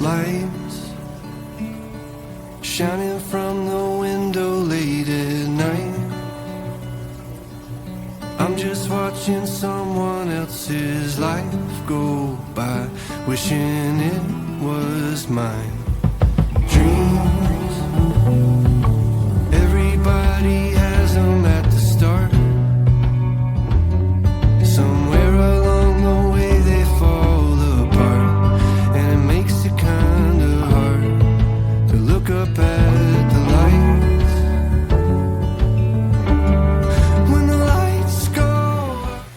lights shining from the window late at night. I'm just watching someone else's life go by, wishing it was mine. Dreams, everybody has them at the start. Somewhere along the way they fall apart, and it makes it kinda hard to look up at the lights. When the lights go out.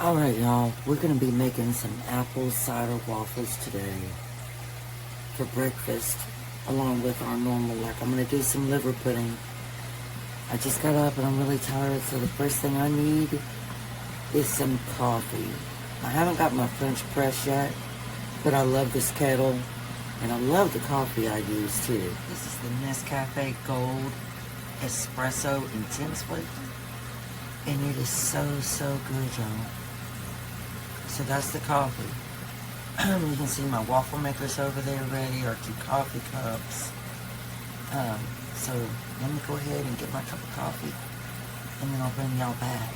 Alright, y'all, we're going to be making some Apple Cider Waffles today for breakfast, along with our normal, I'm going to do some liver pudding. I just got up and I'm really tired, so the first thing I need is some coffee. I haven't got my French press yet, but I love this kettle, and I love the coffee I use too. This is the Nescafe Gold Espresso Intense flavor, and it is so good, y'all. So that's the coffee. You can see my waffle makers over there ready, or 2 coffee cups. So let me go ahead and get my cup of coffee, and then I'll bring y'all back.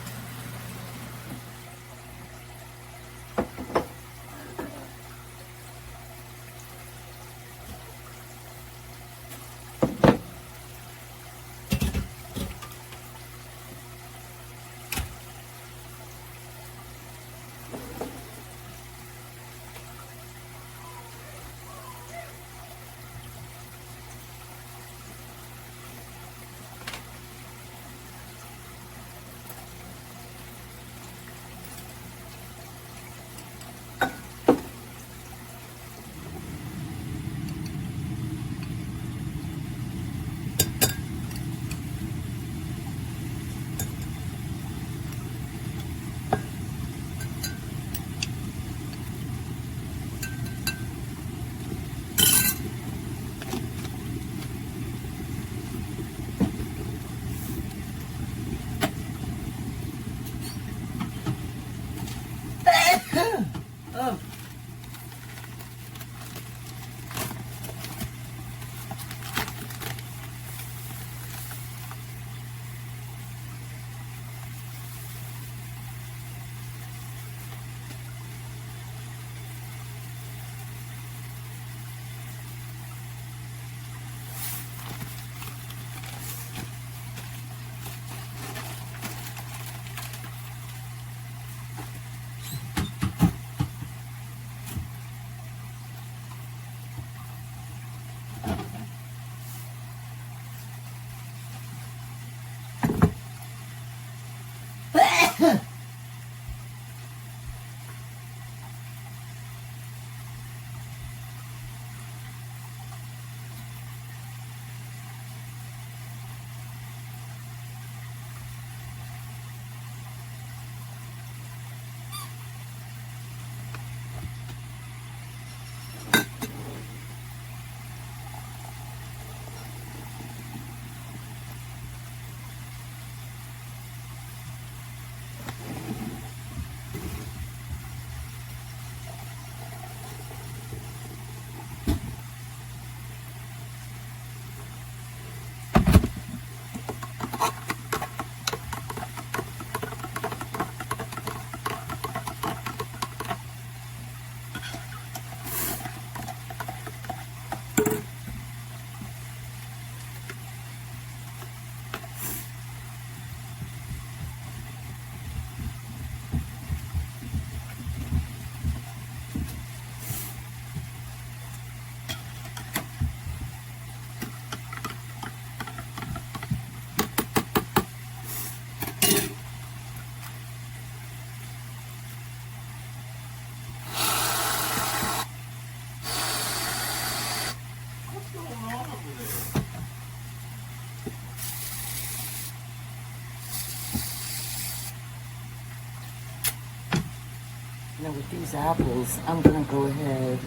these apples, I'm gonna go ahead.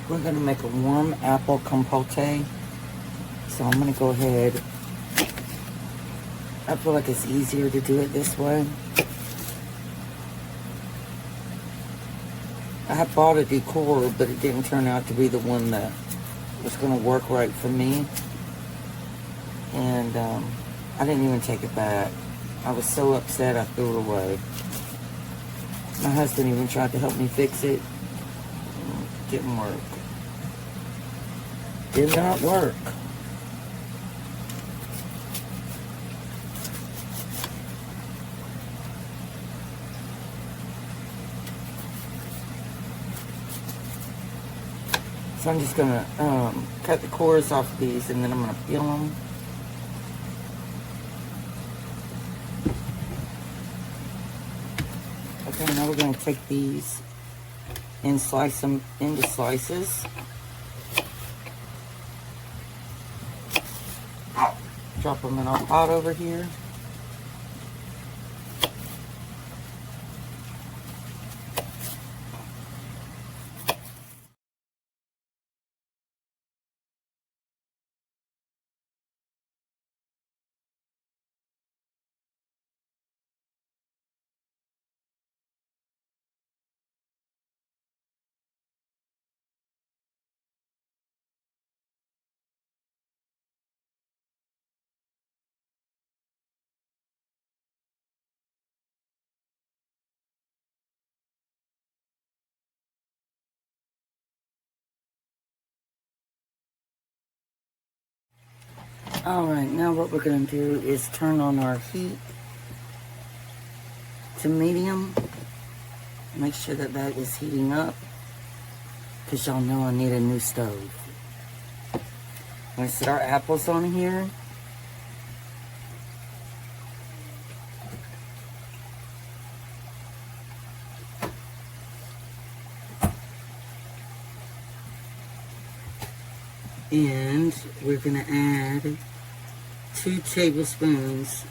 We're gonna make a warm apple compote. So I'm gonna go ahead. I feel like it's easier to do it this way. I had bought a decor, but it didn't turn out to be the one that was gonna work right for me. And I didn't even take it back. I was so upset I threw it away. My husband even tried to help me fix it. Didn't work. Did not work. So I'm just gonna cut the cores off of these, and then I'm gonna peel them. Okay, now we're gonna take these and slice them into slices. Drop them in our pot over here. Alright, now what we're going to do is turn on our heat to medium. Make sure that that is heating up, because y'all know I need a new stove. I'm going to set our apples on here. And we're going to add 2 tablespoons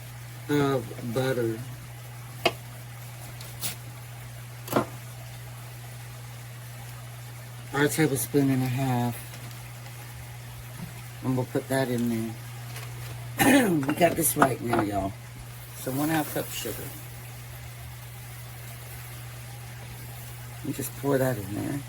of butter. Or a tablespoon and a half. And we'll put that in there. We got this right now, y'all. So 1/2 cup sugar. And just pour that in there.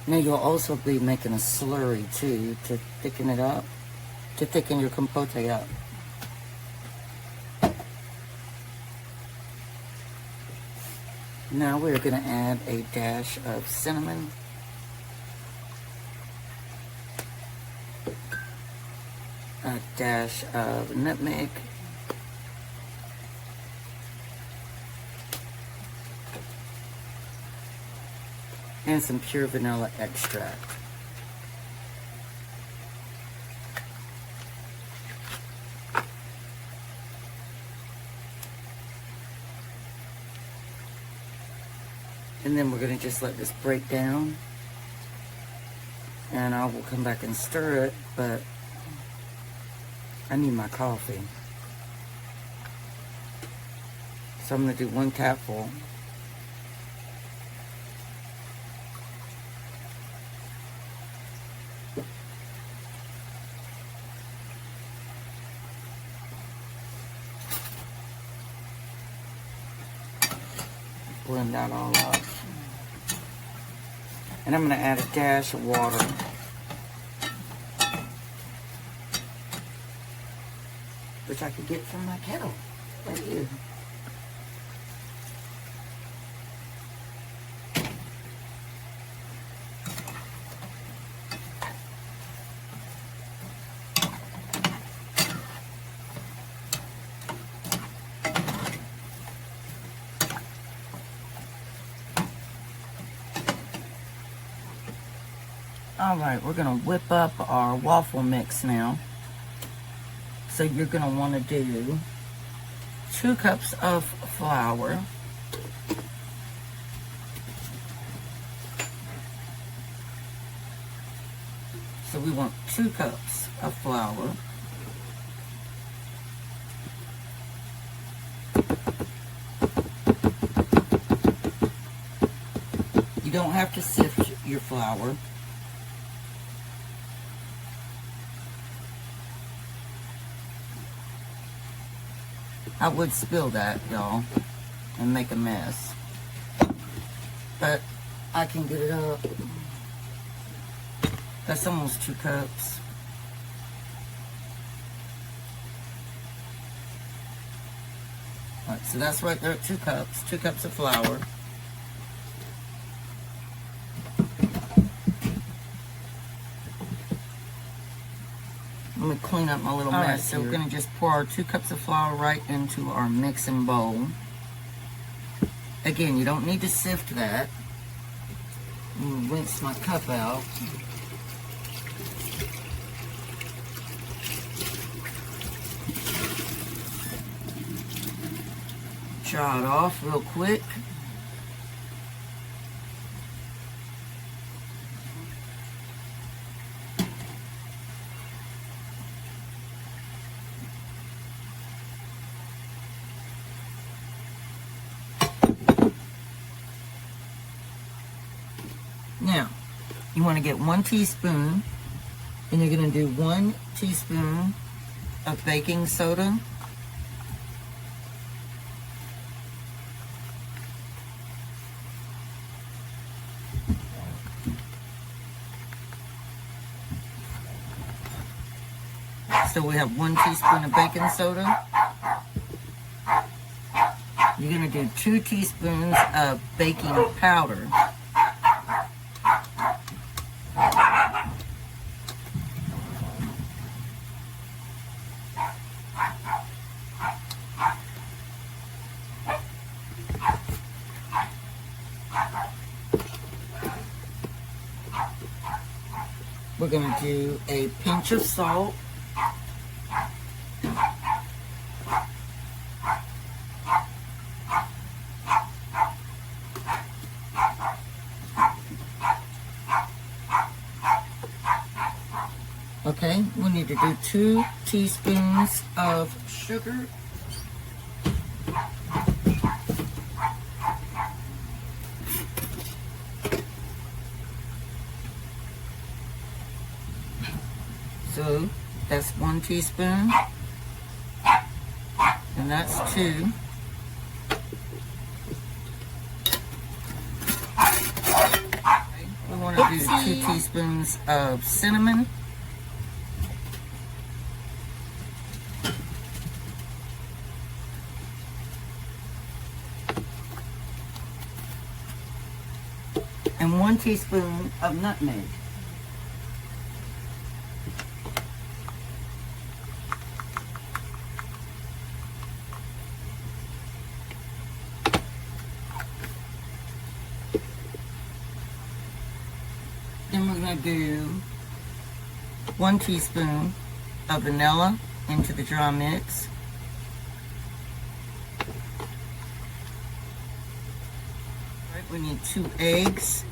Now you'll also be making a slurry too to thicken it up, to thicken your compote up. Now we're going to add a dash of cinnamon, a dash of nutmeg, and some pure vanilla extract. And then we're going to just let this break down. And I will come back and stir it, but I need my coffee. So I'm going to do 1 tapful. Blend that all up. And I'm going to add a dash of water. Which I could get from my kettle right here. Alright, we're going to whip up our waffle mix now. So you're going to want to do 2 cups of flour. So we want 2 cups of flour. You don't have to sift your flour. I would spill that, y'all, and make a mess. But I can get it up. That's almost 2 cups. Alright, so that's right there at 2 cups. 2 cups of flour. Let me clean up my little mess. So we're going to just pour our 2 cups of flour right into our mixing bowl. Again, you don't need to sift that. I'm going to rinse my cup out. Dry it off real quick. Now, you want to get 1 teaspoon, and you're going to do 1 teaspoon of baking soda. So we have 1 teaspoon of baking soda. You're going to do 2 teaspoons of baking powder. We're going to do a pinch of salt. Okay, we need to do 2 teaspoons of sugar. So that's 1 teaspoon, and that's 2. We want to do 2 teaspoons of cinnamon. And 1 teaspoon of nutmeg. Then we're going to do 1 teaspoon of vanilla into the dry mix. All right, we need 2 eggs.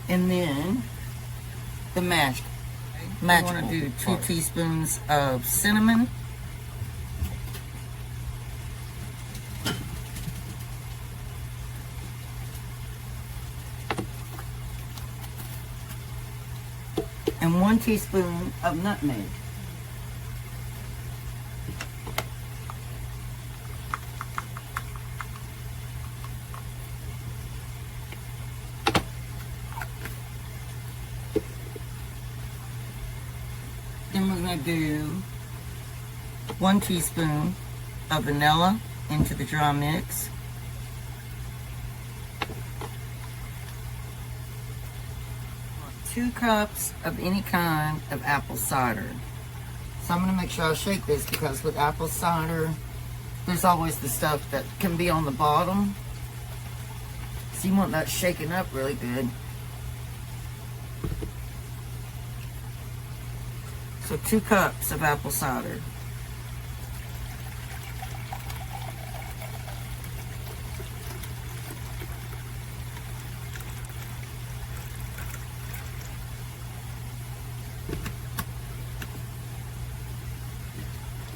And then the mashed. We want to do 2 teaspoons of cinnamon. And 1 teaspoon of nutmeg. Then we're going to do 1 teaspoon of vanilla into the dry mix. 2 cups of any kind of apple cider. So I'm going to make sure I shake this, because with apple cider, there's always the stuff that can be on the bottom. So you want that shaken up really good. So 2 cups of apple cider.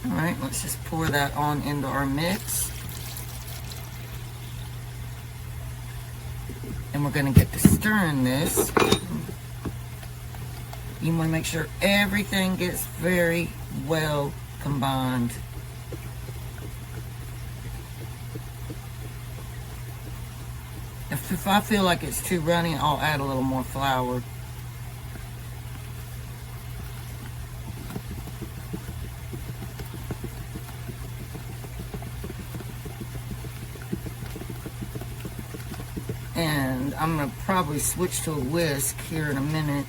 Alright, let's just pour that on into our mix. And we're going to get to stirring this. You want to make sure everything gets very well combined. If I feel like it's too runny, I'll add a little more flour. And I'm going to probably switch to a whisk here in a minute.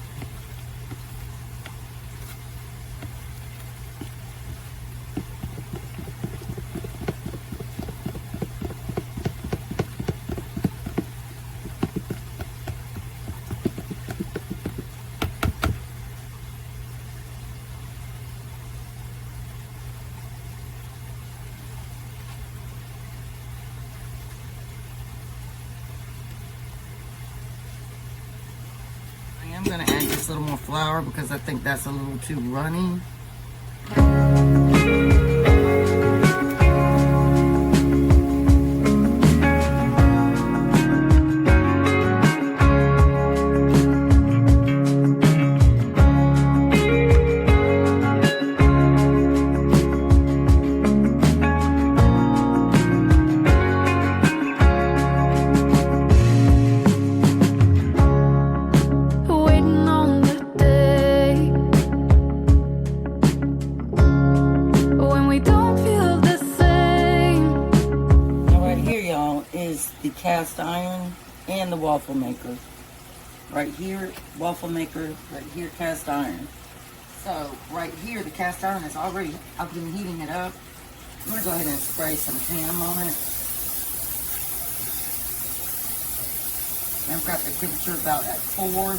I'm going to add just a little more flour because I think that's a little too runny. The cast iron and the waffle maker. Right here, waffle maker, right here, cast iron. So right here, the cast iron is already, I've been heating it up. I'm gonna go ahead and spray some ham on it. I've got the temperature about at 4.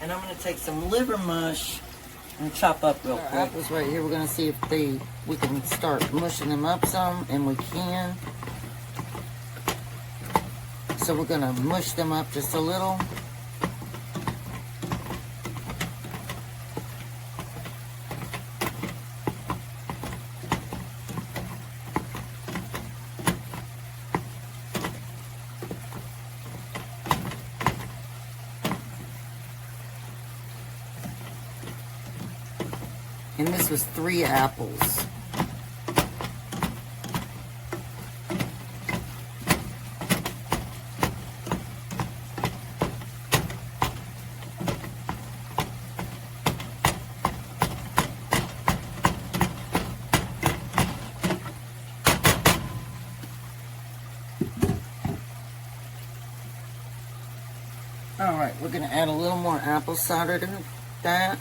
And I'm going to take some liver mush and chop up real quick. Apples right here. We're going to see if we can start mushing them up some, and we can. So we're going to mush them up just a little. And this was 3 apples. All right, we're gonna add a little more apple cider to that.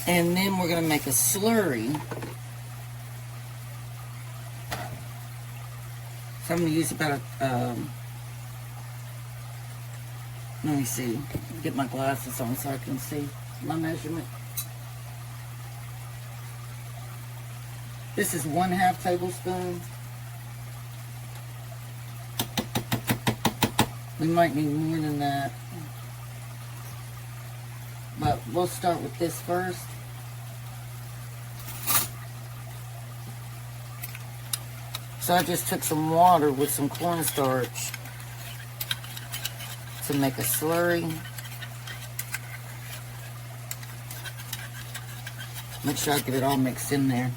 And then we're going to make a slurry. So I'm going to use about a, let me see, get my glasses on so I can see my measurement. This is 1/2 tablespoon. We might need more than that, but we'll start with this first. So I just took some water with some cornstarch to make a slurry. Make sure I get it all mixed in there.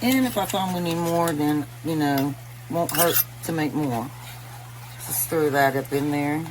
And if I find we need more, then, you know, won't hurt to make more. Just throw that up in there.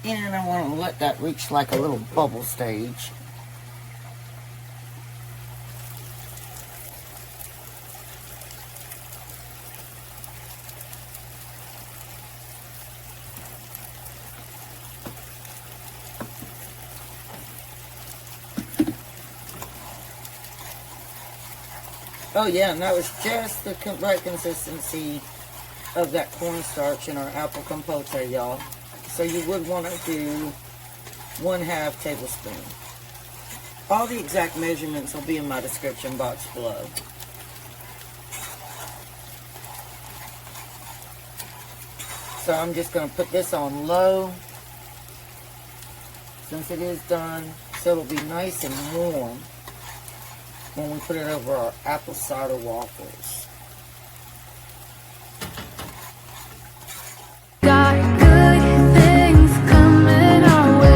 And I want to let that reach like a little bubble stage. Oh yeah, and that was just the right consistency of that cornstarch in our Apple Compote, y'all. So you would want to do 1/2 tablespoon. All the exact measurements will be in my description box below. So I'm just going to put this on low since it is done, so it'll be nice and warm when we put it over our apple cider waffles. Got good things coming our way.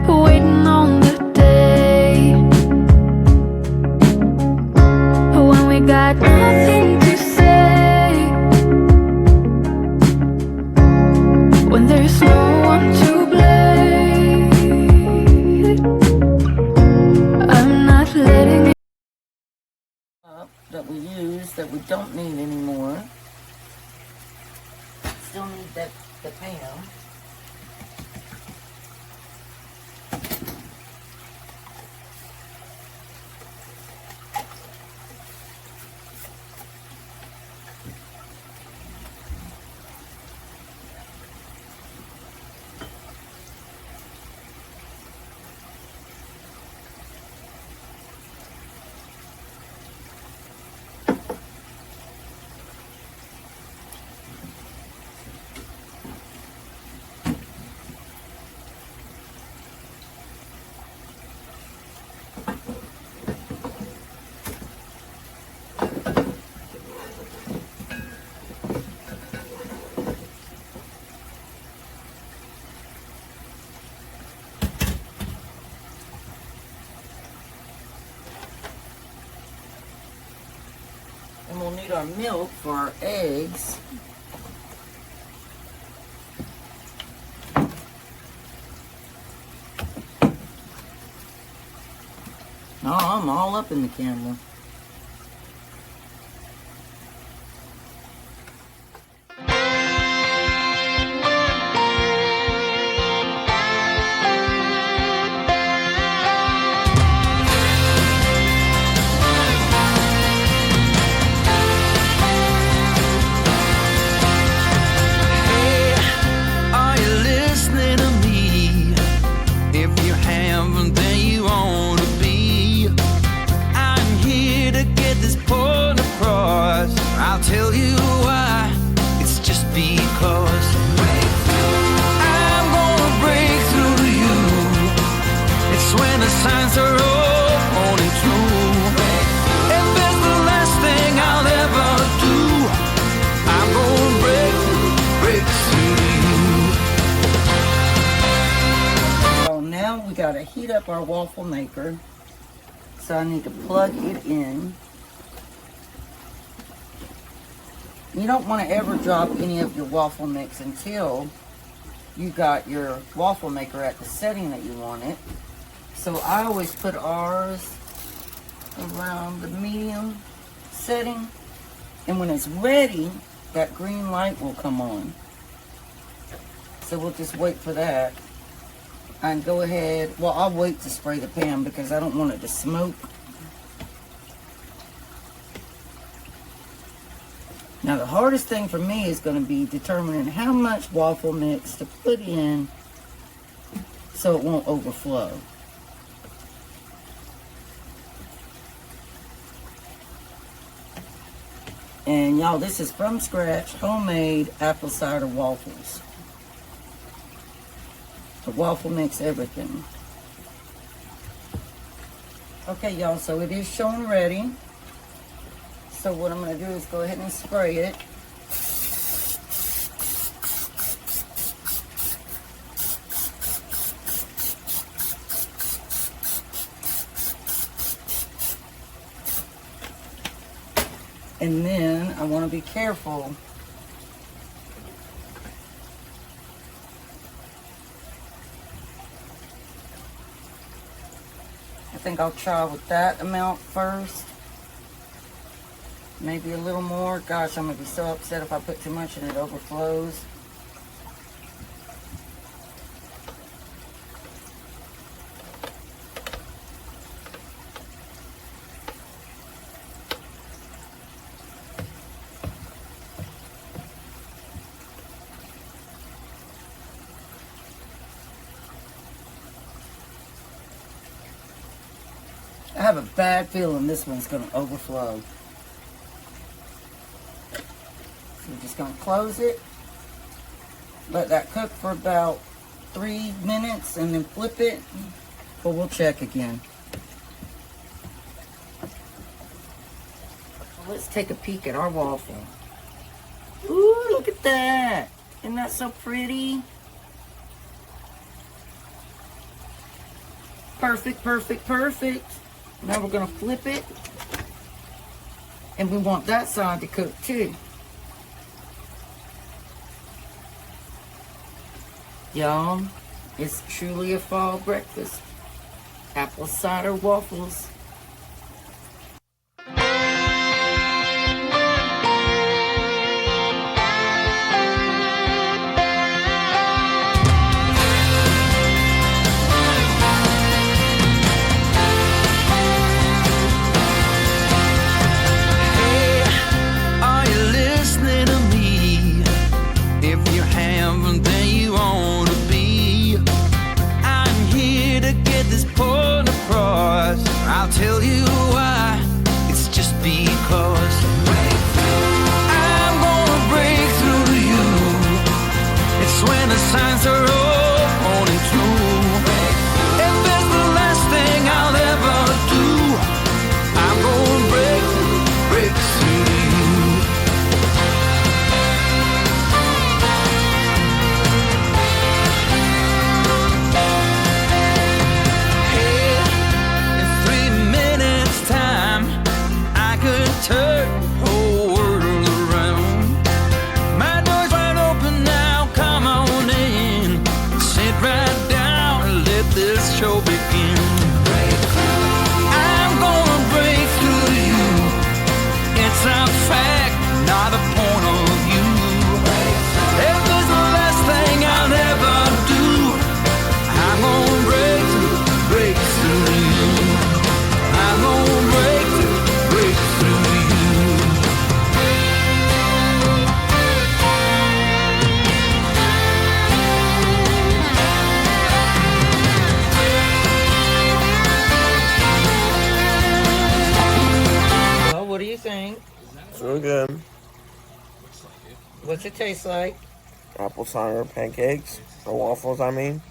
Waiting on the day when we got nothing to say, when there's no one to blame. I'm not letting it Up that we use that we don't need anymore. Still need the pan. And we'll need our milk for our eggs. No, I'm all up in the camera. Hey, are you listening to me? If you haven't, then you ought to be. I'm here to get this point across. I'll tell you why. It's just because I'm gonna break through to you. It's when the signs are all holding true. If it's the last thing I'll ever do, I'm gonna break through to you. So now we gotta heat up our waffle maker. So I need to plug it in. You don't want to ever drop any of your waffle mix until you got your waffle maker at the setting that you want it. So I always put ours around the medium setting. And when it's ready, that green light will come on. So we'll just wait for that. And go ahead, well, I'll wait to spray the pan because I don't want it to smoke. Now the hardest thing for me is going to be determining how much waffle mix to put in so it won't overflow. And y'all, this is from scratch, homemade apple cider waffles. The waffle mix everything. Okay, y'all, so it is shown ready. So what I'm going to do is go ahead and spray it. And then I want to be careful. I think I'll try with that amount first. Maybe a little more. Gosh, I'm going to be so upset if I put too much and it overflows. I have a bad feeling this one's going to overflow. So we're just going to close it. Let that cook for about 3 minutes and then flip it. But we'll check again. Let's take a peek at our waffle. Ooh, look at that. Isn't that so pretty? Perfect, perfect, perfect. Now we're going to flip it. And we want that side to cook too. Y'all, it's truly a fall breakfast. Apple cider waffles. I'll tell you why, it's just because I'm gonna break through to you. It's when the signs are all pointing true. If it's the last thing I'll ever do, I'm gonna break through to you. Turn the whole world around. My door's wide open now, come on in. Sit right down and let this show begin. I'm gonna break through to you. It's a fact, not a point of view. If there's the last thing I'll ever do, I'm gonna break through to you. I'm gonna break through to you. What do you think? It's really good. What's it taste like? Apple cider pancakes, or waffles, I mean.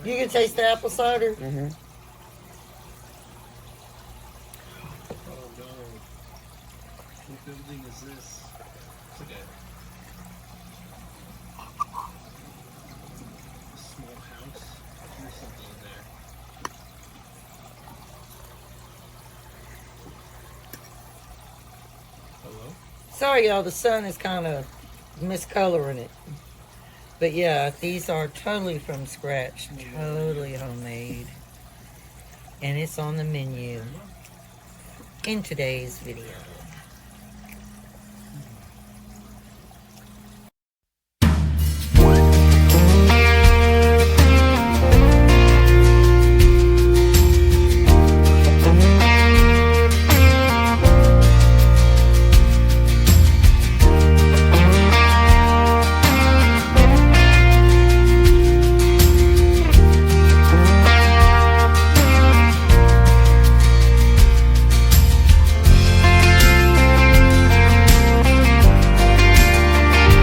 You can taste the apple cider? Mm-hmm. Oh no. What building is this? It's like a small house. There's something in there. Hello? Sorry, y'all, the sun is kind of miscoloring it. But yeah, these are totally from scratch, totally homemade. And it's on the menu in today's video.